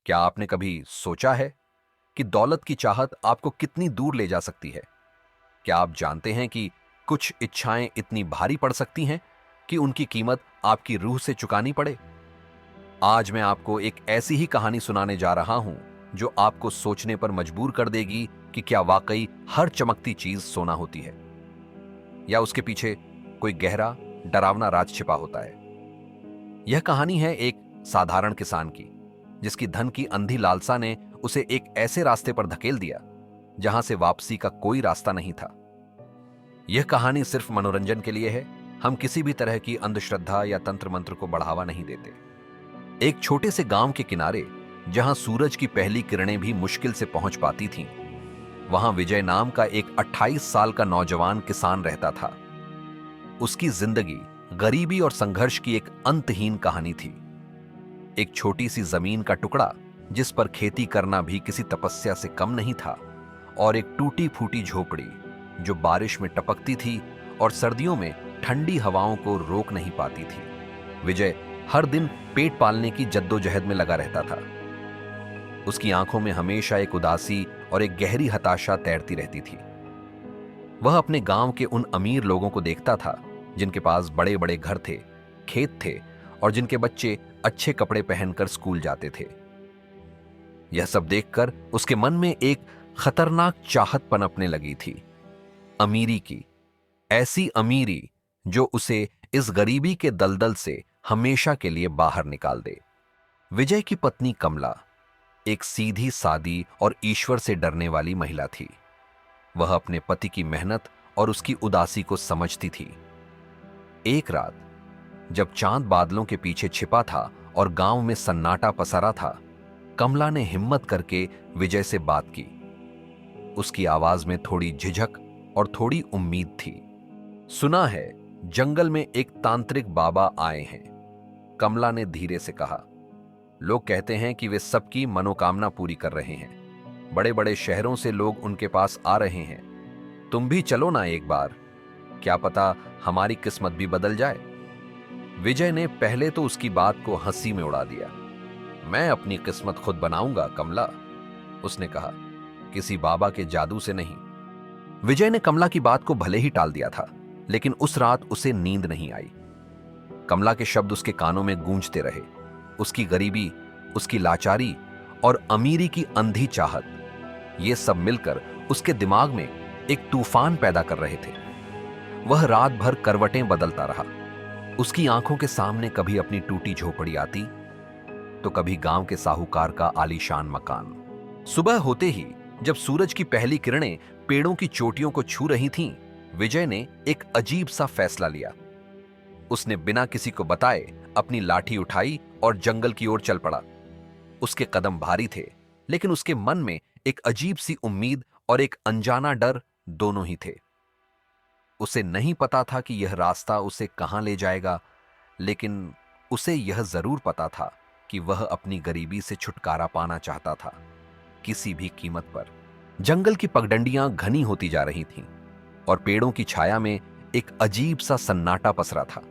क्या आपने कभी सोचा है कि दौलत की चाहत आपको कितनी दूर ले जा सकती है? क्या आप जानते हैं कि कुछ इच्छाएं इतनी भारी पड़ सकती हैं कि उनकी कीमत आपकी रूह से चुकानी पड़े? आज मैं आपको एक ऐसी ही कहानी सुनाने जा रहा हूं जो आपको सोचने पर मजबूर कर देगी कि क्या वाकई हर चमकती चीज सोना होती है, या उसके पीछे कोई गहरा, डरावना राज छिपा होता है। यह कहानी है एक साधारण किसान की, जिसकी धन की अंधी लालसा ने उसे एक ऐसे रास्ते पर धकेल दिया जहां से वापसी का कोई रास्ता नहीं था। यह कहानी सिर्फ मनोरंजन के लिए है। हम किसी भी तरह की अंधश्रद्धा या तंत्र मंत्र को बढ़ावा नहीं देते। एक छोटे से गांव के किनारे, जहां सूरज की पहली किरणें भी मुश्किल से पहुंच पाती थीं, वहां विजय नाम का एक 28 साल का नौजवान किसान रहता था। उसकी जिंदगी गरीबी और संघर्ष की एक अंतहीन कहानी थी। एक छोटी सी जमीन का टुकड़ा जिस पर खेती करना भी किसी तपस्या से कम नहीं था, और एक टूटी फूटी झोपड़ी जो बारिश में टपकती थी और सर्दियों में ठंडी हवाओं को रोक नहीं पाती थी। विजय हर दिन पेट पालने की जद्दोजहद में लगा रहता था। उसकी आंखों में हमेशा एक उदासी और एक गहरी हताशा तैरती रहती थी। वह अपने गांव के उन अमीर लोगों को देखता था जिनके पास बड़े बड़े घर थे, खेत थे, और जिनके बच्चे अच्छे कपड़े पहनकर स्कूल जाते थे। यह सब देखकर उसके मन में एक खतरनाक चाहत पनपने लगी थी, अमीरी की। ऐसी अमीरी जो उसे इस गरीबी के दलदल से हमेशा के लिए बाहर निकाल दे। विजय की पत्नी कमला एक सीधी सादी और ईश्वर से डरने वाली महिला थी। वह अपने पति की मेहनत और उसकी उदासी को समझती थी। एक रात जब चांद बादलों के पीछे छिपा था और गांव में सन्नाटा पसरा था, कमला ने हिम्मत करके विजय से बात की। उसकी आवाज में थोड़ी झिझक और थोड़ी उम्मीद थी। सुना है जंगल में एक तांत्रिक बाबा आए हैं, कमला ने धीरे से कहा। लोग कहते हैं कि वे सबकी मनोकामना पूरी कर रहे हैं। बड़े बड़े शहरों से लोग उनके पास आ रहे हैं। तुम भी चलो ना एक बार, क्या पता हमारी किस्मत भी बदल जाए। विजय ने पहले तो उसकी बात को हंसी में उड़ा दिया। मैं अपनी किस्मत खुद बनाऊंगा कमला, उसने कहा, किसी बाबा के जादू से नहीं। विजय ने कमला की बात को भले ही टाल दिया था, लेकिन उस रात उसे नींद नहीं आई। कमला के शब्द उसके कानों में गूंजते रहे। उसकी गरीबी, उसकी लाचारी और अमीरी की अंधी चाहत, ये सब मिलकर उसके दिमाग में एक तूफान पैदा कर रहे थे। वह रात भर करवटें बदलता रहा। उसकी आंखों के सामने कभी अपनी टूटी झोपड़ी आती, तो कभी गांव के साहूकार का आलीशान मकान। सुबह होते ही जब सूरज की पहली किरणें पेड़ों की चोटियों को छू रही थीं, विजय ने एक अजीब सा फैसला लिया। उसने बिना किसी को बताए अपनी लाठी उठाई और जंगल की ओर चल पड़ा। उसके कदम भारी थे, लेकिन उसके मन में एक अजीब सी उम्मीद और एक अनजाना डर दोनों ही थे। उसे नहीं पता था कि यह रास्ता उसे कहां ले जाएगा, लेकिन उसे यह जरूर पता था कि वह अपनी गरीबी से छुटकारा पाना चाहता था, किसी भी कीमत पर। जंगल की पगडंडियां घनी होती जा रही थीं और पेड़ों की छाया में एक अजीब सा सन्नाटा पसरा था।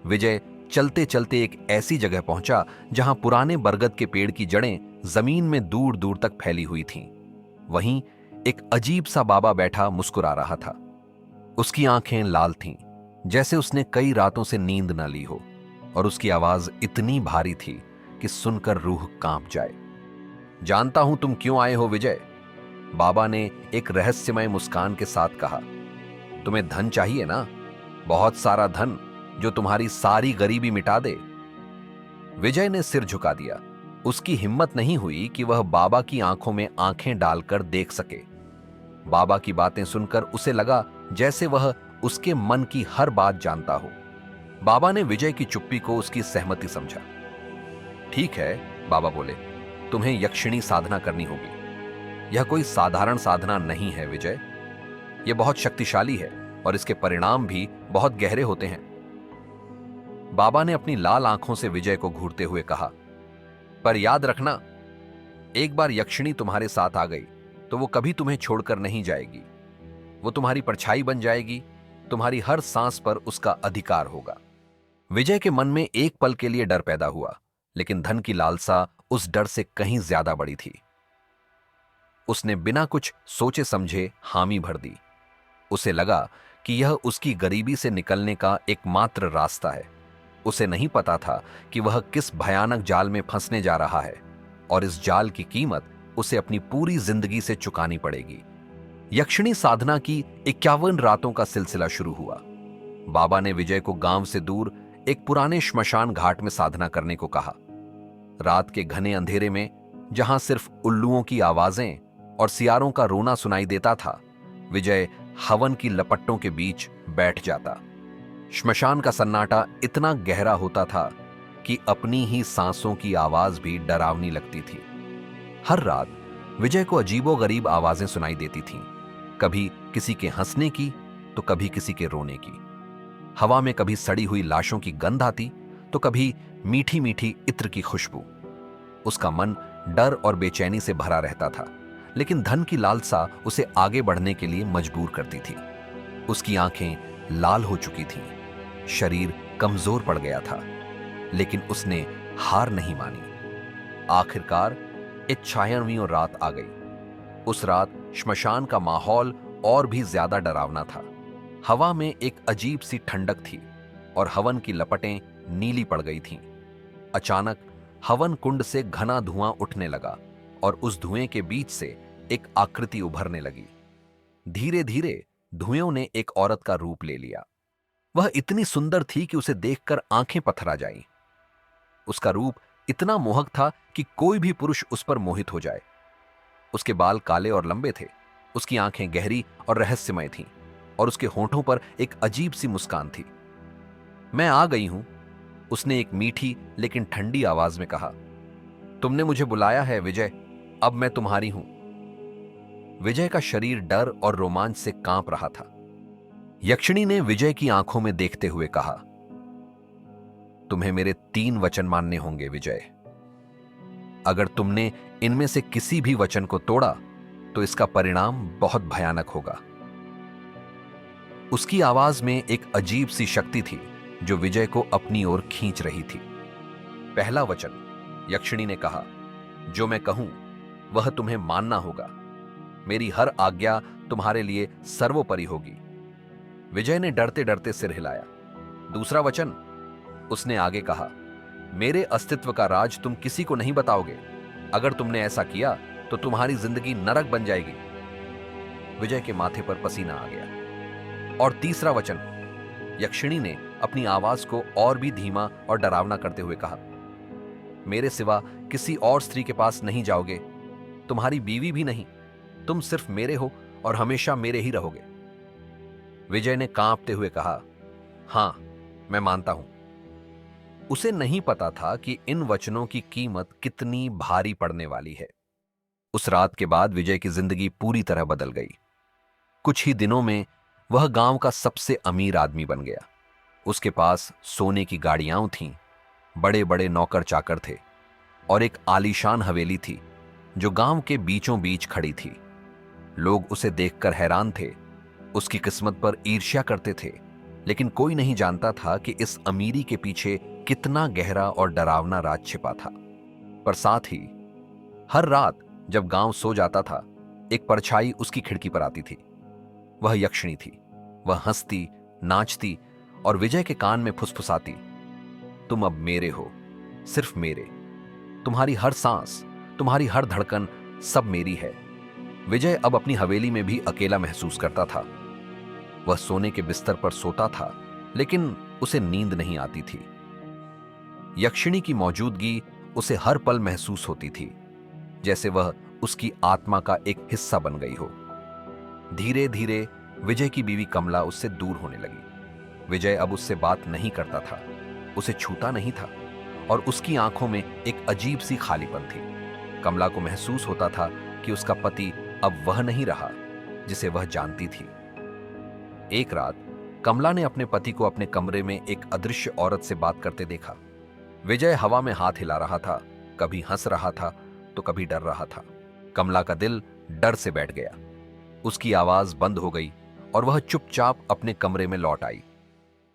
विजय चलते चलते एक ऐसी जगह पहुंचा जहां पुराने बरगद के पेड़ की जड़ें जमीन में दूर दूर तक फैली हुई थीं। वहीं एक अजीब सा बाबा बैठा मुस्कुरा रहा था। उसकी आंखें लाल थीं, जैसे उसने कई रातों से नींद न ली हो, और उसकी आवाज इतनी भारी थी कि सुनकर रूह कांप जाए। जानता हूं तुम क्यों आए हो विजय, बाबा ने एक रहस्यमय मुस्कान के साथ कहा। तुम्हें धन चाहिए ना, बहुत सारा धन जो तुम्हारी सारी गरीबी मिटा दे। विजय ने सिर झुका दिया। उसकी हिम्मत नहीं हुई कि वह बाबा की आंखों में आंखें डालकर देख सके। बाबा की बातें सुनकर उसे लगा जैसे वह उसके मन की हर बात जानता हो। बाबा ने विजय की चुप्पी को उसकी सहमति समझा। ठीक है, बाबा बोले, तुम्हें यक्षिणी साधना करनी होगी। यह कोई साधारण साधना नहीं है विजय, यह बहुत शक्तिशाली है और इसके परिणाम भी बहुत गहरे होते हैं। बाबा ने अपनी लाल आंखों से विजय को घूरते हुए कहा, पर याद रखना, एक बार यक्षिणी तुम्हारे साथ आ गई तो वो कभी तुम्हें छोड़कर नहीं जाएगी। वो तुम्हारी परछाई बन जाएगी, तुम्हारी हर सांस पर उसका अधिकार होगा। विजय के मन में एक पल के लिए डर पैदा हुआ, लेकिन धन की लालसा उस डर से कहीं ज्यादा बड़ी थी। उसने बिना कुछ सोचे समझे हामी भर दी। उसे लगा कि यह उसकी गरीबी से निकलने का एकमात्र रास्ता है। उसे नहीं पता था कि वह किस भयानक जाल में फंसने जा रहा है और इस जाल की कीमत उसे अपनी पूरी जिंदगी से चुकानी पड़ेगी। यक्षिणी साधना की 51 रातों का सिलसिला शुरू हुआ। बाबा ने विजय को गांव से दूर एक पुराने श्मशान घाट में साधना करने को कहा। रात के घने अंधेरे में, जहां सिर्फ उल्लुओं की आवाजें और सियारों का रोना सुनाई देता था, विजय हवन की लपट्टों के बीच बैठ जाता। श्मशान का सन्नाटा इतना गहरा होता था कि अपनी ही सांसों की आवाज भी डरावनी लगती थी। हर रात विजय को अजीबोगरीब आवाजें सुनाई देती थीं, कभी किसी के हंसने की तो कभी किसी के रोने की। हवा में कभी सड़ी हुई लाशों की गंध आती तो कभी मीठी मीठी इत्र की खुशबू। उसका मन डर और बेचैनी से भरा रहता था, लेकिन धन की लालसा उसे आगे बढ़ने के लिए मजबूर करती थी। उसकी आंखें लाल हो चुकी थीं, शरीर कमजोर पड़ गया था, लेकिन उसने हार नहीं मानी। आखिरकार 96वीं रात आ गई। उस रात श्मशान का माहौल और भी ज्यादा डरावना था। हवा में एक अजीब सी ठंडक थी और हवन की लपटें नीली पड़ गई थीं। अचानक हवन कुंड से घना धुआं उठने लगा और उस धुएं के बीच से एक आकृति उभरने लगी। धीरे धीरे धुएं ने एक औरत का रूप ले लिया। वह इतनी सुंदर थी कि उसे देखकर आंखें पथरा जाईं। उसका रूप इतना मोहक था कि कोई भी पुरुष उस पर मोहित हो जाए। उसके बाल काले और लंबे थे, उसकी आंखें गहरी और रहस्यमय थीं, और उसके होठों पर एक अजीब सी मुस्कान थी। मैं आ गई हूं, उसने एक मीठी लेकिन ठंडी आवाज में कहा। तुमने मुझे बुलाया है विजय, अब मैं तुम्हारी हूं। विजय का शरीर डर और रोमांच से कांप रहा था। यक्षिणी ने विजय की आंखों में देखते हुए कहा, तुम्हें मेरे 3 वचन मानने होंगे विजय। अगर तुमने इनमें से किसी भी वचन को तोड़ा तो इसका परिणाम बहुत भयानक होगा। उसकी आवाज में एक अजीब सी शक्ति थी जो विजय को अपनी ओर खींच रही थी। पहला वचन, यक्षिणी ने कहा, जो मैं कहूं वह तुम्हें मानना होगा। मेरी हर आज्ञा तुम्हारे लिए सर्वोपरि होगी। विजय ने डरते डरते सिर हिलाया। दूसरा वचन, उसने आगे कहा, मेरे अस्तित्व का राज तुम किसी को नहीं बताओगे। अगर तुमने ऐसा किया तो तुम्हारी जिंदगी नरक बन जाएगी। विजय के माथे पर पसीना आ गया। और तीसरा वचन, यक्षिणी ने अपनी आवाज को और भी धीमा और डरावना करते हुए कहा, मेरे सिवा किसी और स्त्री के पास नहीं जाओगे, तुम्हारी बीवी भी नहीं। तुम सिर्फ मेरे हो और हमेशा मेरे ही रहोगे। विजय ने कांपते हुए कहा, हां, मैं मानता हूं। उसे नहीं पता था कि इन वचनों की कीमत कितनी भारी पड़ने वाली है। उस रात के बाद विजय की जिंदगी पूरी तरह बदल गई। कुछ ही दिनों में वह गांव का सबसे अमीर आदमी बन गया। उसके पास सोने की गाड़ियां थीं, बड़े बड़े नौकर चाकर थे और एक आलीशान हवेली थी जो गांव के बीचों बीच खड़ी थी। लोग उसे देखकर हैरान थे, उसकी किस्मत पर ईर्ष्या करते थे, लेकिन कोई नहीं जानता था कि इस अमीरी के पीछे कितना गहरा और डरावना राज छिपा था। पर साथ ही हर रात जब गांव सो जाता था, एक परछाई उसकी खिड़की पर आती थी। वह यक्षिणी थी। वह हंसती, नाचती और विजय के कान में फुसफुसाती, तुम अब मेरे हो, सिर्फ मेरे। तुम्हारी हर सांस, तुम्हारी हर धड़कन सब मेरी है। विजय अब अपनी हवेली में भी अकेला महसूस करता था। वह सोने के बिस्तर पर सोता था, लेकिन उसे नींद नहीं आती थी। यक्षिणी की मौजूदगी उसे हर पल महसूस होती थी, जैसे वह उसकी आत्मा का एक हिस्सा बन गई हो। धीरे धीरे विजय की बीवी कमला उससे दूर होने लगी। विजय अब उससे बात नहीं करता था, उसे छूता नहीं था और उसकी आंखों में एक अजीब सी खालीपन थी। कमला को महसूस होता था कि उसका पति अब वह नहीं रहा जिसे वह जानती थी। एक रात कमला ने अपने पति को अपने कमरे में एक अदृश्य औरत से बात करते देखा। विजय हवा में हाथ हिला रहा था, कभी हंस रहा था तो कभी डर रहा था। कमला का दिल डर से बैठ गया। उसकी आवाज बंद हो गई और वह चुपचाप अपने कमरे में लौट आई।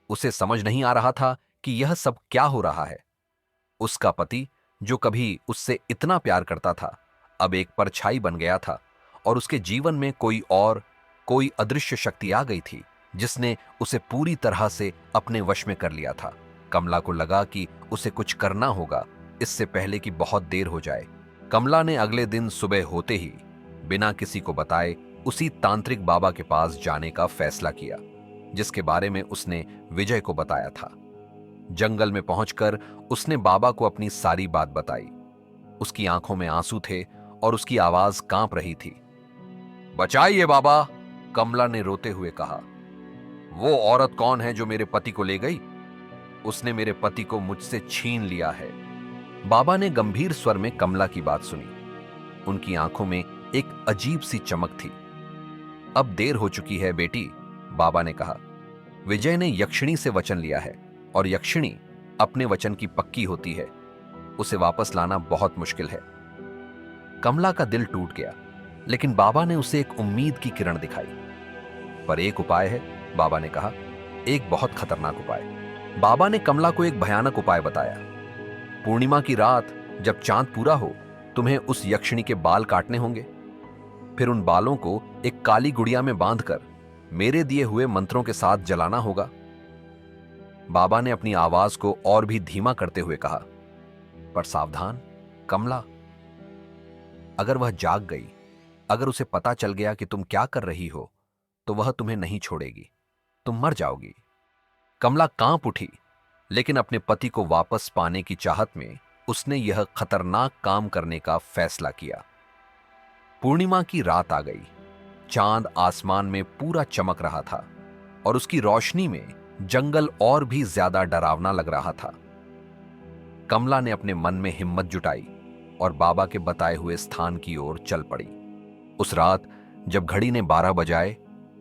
उसे समझ नहीं आ रहा था कि यह सब क्या हो रहा है। उसका पति जो कभी उससे इतना प्यार करता था, अब एक परछाई बन गया था और उसके जीवन में कोई अदृश्य शक्ति आ गई थी जिसने उसे पूरी तरह से अपने वश में कर लिया था। कमला को लगा कि उसे कुछ करना होगा इससे पहले कि बहुत देर हो जाए। कमला ने अगले दिन सुबह होते ही बिना किसी को बताए उसी तांत्रिक बाबा के पास जाने का फैसला किया जिसके बारे में उसने विजय को बताया था। जंगल में पहुंचकर उसने बाबा को अपनी सारी बात बताई। उसकी आंखों में आंसू थे और उसकी आवाज कांप रही थी। बचाइए बाबा, कमला ने रोते हुए कहा। वो औरत कौन है जो मेरे पति को ले गई? उसने मेरे पति को मुझसे छीन लिया है। बाबा ने गंभीर स्वर में कमला की बात सुनी। उनकी आंखों में एक अजीब सी चमक थी। अब देर हो चुकी है बेटी, बाबा ने कहा। विजय ने यक्षिणी से वचन लिया है और यक्षिणी अपने वचन की पक्की होती है। उसे वापस लाना बहुत मुश्किल है। कमला का दिल टूट गया, लेकिन बाबा ने उसे एक उम्मीद की किरण दिखाई। पर एक उपाय है, बाबा ने कहा, एक बहुत खतरनाक उपाय। बाबा ने कमला को एक भयानक उपाय बताया। पूर्णिमा की रात जब चांद पूरा हो, तुम्हें उस यक्षिणी के बाल काटने होंगे। फिर उन बालों को एक काली गुड़िया में बांधकर मेरे दिए हुए मंत्रों के साथ जलाना होगा। बाबा ने अपनी आवाज को और भी धीमा करते हुए कहा, पर सावधान कमला, अगर वह जाग गई, अगर उसे पता चल गया कि तुम क्या कर रही हो, तो वह तुम्हें नहीं छोड़ेगी, तुम मर जाओगी। कमला कांप उठी, लेकिन अपने पति को वापस पाने की चाहत में उसने यह खतरनाक काम करने का फैसला किया। पूर्णिमा की रात आ गई। चांद आसमान में पूरा चमक रहा था और उसकी रोशनी में जंगल और भी ज्यादा डरावना लग रहा था। कमला ने अपने मन में हिम्मत जुटाई और बाबा के बताए हुए स्थान की ओर चल पड़ी। उस रात जब घड़ी ने 12 बजाए,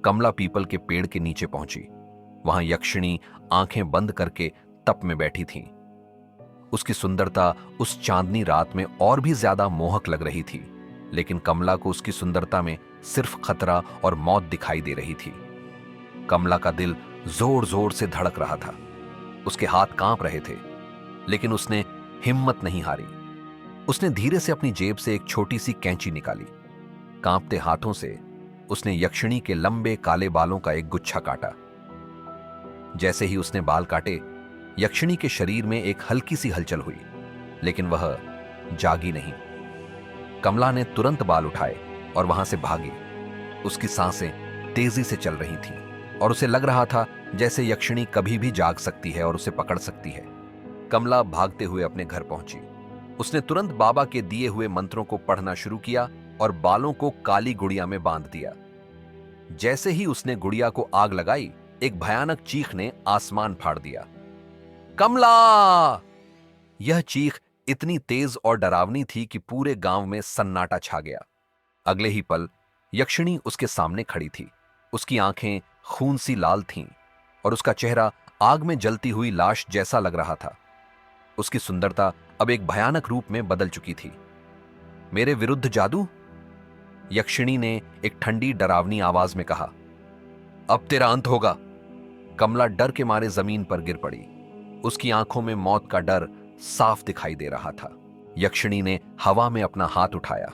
कमला पीपल के पेड़ के नीचे पहुंची। वहां यक्षिणी आंखें बंद करके तप में बैठी थी। उसकी सुंदरता उस चांदनी रात में और भी ज्यादा मोहक लग रही थी, लेकिन कमला को उसकी सुंदरता में सिर्फ खतरा और मौत दिखाई दे रही थी। कमला का दिल जोर जोर से धड़क रहा था। उसके हाथ कांप रहे थे, लेकिन उसने हिम्मत नहीं हारी। उसने धीरे से अपनी जेब से एक छोटी सी कैंची निकाली। कांपते हाथों से उसने यक्षिणी के लंबे काले बालों का एक गुच्छा काटा। जैसे ही उसने बाल काटे, यक्षिणी के शरीर में एक हल्की सी हलचल हुई, लेकिन वह जागी नहीं। कमला ने तुरंत बाल उठाए और वहां से भागी। उसकी सांसें तेजी से चल रही थीं और उसे लग रहा था जैसे यक्षिणी कभी भी जाग सकती है और उसे पकड़ सकती है। कमला भागते हुए अपने घर पहुंची। उसने तुरंत बाबा के दिए हुए मंत्रों को पढ़ना शुरू किया और बालों को काली गुड़िया में बांध दिया। जैसे ही उसने गुड़िया को आग लगाई, एक भयानक चीख ने आसमान फाड़ दिया। कमला! यह चीख इतनी तेज और डरावनी थी कि पूरे गांव में सन्नाटा छा गया। अगले ही पल यक्षिणी उसके सामने खड़ी थी। उसकी आंखें खून सी लाल थीं और उसका चेहरा आग में जलती हुई लाश जैसा लग रहा था। उसकी सुंदरता अब एक भयानक रूप में बदल चुकी थी। मेरे विरुद्ध जादू? यक्षिणी ने एक ठंडी डरावनी आवाज में कहा। अब तेरा अंत होगा। कमला डर के मारे जमीन पर गिर पड़ी। उसकी आंखों में मौत का डर साफ दिखाई दे रहा था। यक्षिणी ने हवा में अपना हाथ उठाया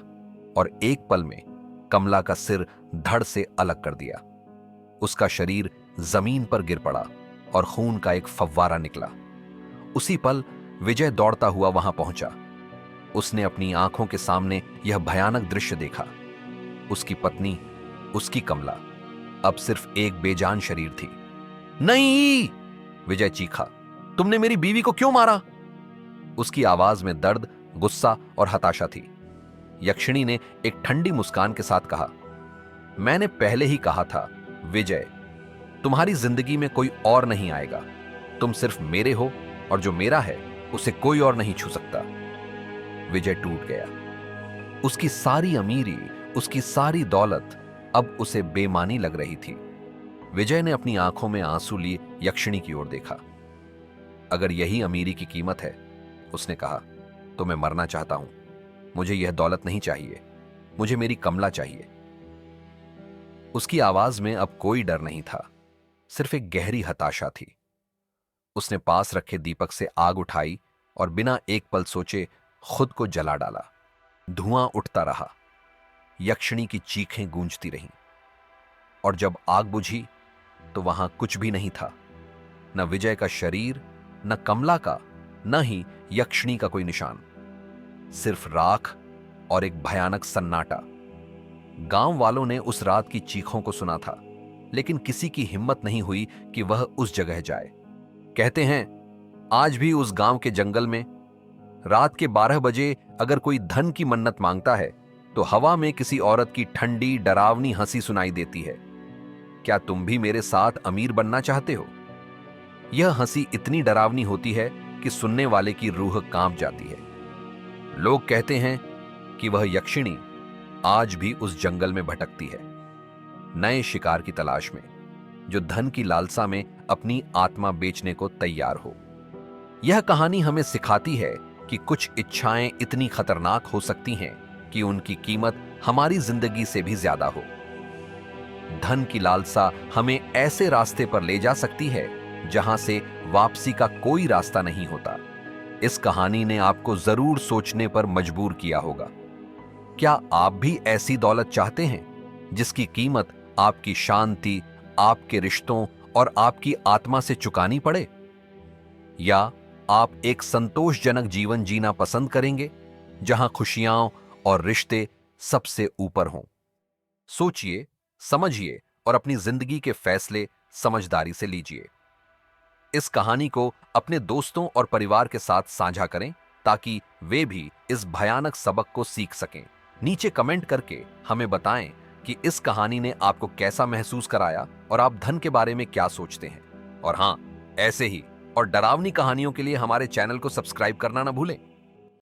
और एक पल में कमला का सिर धड़ से अलग कर दिया। उसका शरीर जमीन पर गिर पड़ा और खून का एक फव्वारा निकला। उसी पल विजय दौड़ता हुआ वहां पहुंचा। उसने अपनी आंखों के सामने यह भयानक दृश्य देखा। उसकी पत्नी, उसकी कमला, अब सिर्फ एक बेजान शरीर थी। नहीं! विजय चीखा, तुमने मेरी बीवी को क्यों मारा? उसकी आवाज में दर्द, गुस्सा और हताशा थी। यक्षिणी ने एक ठंडी मुस्कान के साथ कहा, मैंने पहले ही कहा था विजय, तुम्हारी जिंदगी में कोई और नहीं आएगा। तुम सिर्फ मेरे हो और जो मेरा है उसे कोई और नहीं छू सकता। विजय टूट गया। उसकी सारी अमीरी, उसकी सारी दौलत अब उसे बेमानी लग रही थी। विजय ने अपनी आंखों में आंसू लिए यक्षिणी की ओर देखा। अगर यही अमीरी की कीमत है, उसने कहा, तो मैं मरना चाहता हूं। मुझे यह दौलत नहीं चाहिए, मुझे मेरी कमला चाहिए। उसकी आवाज में अब कोई डर नहीं था, सिर्फ एक गहरी हताशा थी। उसने पास रखे दीपक से आग उठाई और बिना एक पल सोचे खुद को जला डाला। धुआं उठता रहा, यक्षिणी की चीखें गूंजती रहीं, और जब आग बुझी तो वहां कुछ भी नहीं था। न विजय का शरीर, न कमला का, न ही यक्षिणी का कोई निशान। सिर्फ राख और एक भयानक सन्नाटा। गांव वालों ने उस रात की चीखों को सुना था, लेकिन किसी की हिम्मत नहीं हुई कि वह उस जगह जाए। कहते हैं आज भी उस गांव के जंगल में रात के 12 बजे अगर कोई धन की मन्नत मांगता है तो हवा में किसी औरत की ठंडी डरावनी हंसी सुनाई देती है। क्या तुम भी मेरे साथ अमीर बनना चाहते हो? यह हंसी इतनी डरावनी होती है कि सुनने वाले की रूह कांप जाती है। लोग कहते हैं कि वह यक्षिणी आज भी उस जंगल में भटकती है, नए शिकार की तलाश में, जो धन की लालसा में अपनी आत्मा बेचने को तैयार हो। यह कहानी हमें सिखाती है कि कुछ इच्छाएं इतनी खतरनाक हो सकती हैं कि उनकी कीमत हमारी जिंदगी से भी ज्यादा हो। धन की लालसा हमें ऐसे रास्ते पर ले जा सकती है जहां से वापसी का कोई रास्ता नहीं होता। इस कहानी ने आपको जरूर सोचने पर मजबूर किया होगा। क्या आप भी ऐसी दौलत चाहते हैं जिसकी कीमत आपकी शांति, आपके रिश्तों और आपकी आत्मा से चुकानी पड़े? या आप एक संतोषजनक जीवन जीना पसंद करेंगे जहां खुशियां और रिश्ते सबसे ऊपर हों? सोचिए, समझिए और अपनी जिंदगी के फैसले समझदारी से लीजिए। इस कहानी को अपने दोस्तों और परिवार के साथ साझा करें ताकि वे भी इस भयानक सबक को सीख सकें। नीचे कमेंट करके हमें बताएं कि इस कहानी ने आपको कैसा महसूस कराया और आप धन के बारे में क्या सोचते हैं। और हां, ऐसे ही और डरावनी कहानियों के लिए हमारे चैनल को सब्सक्राइब करना ना भूलें।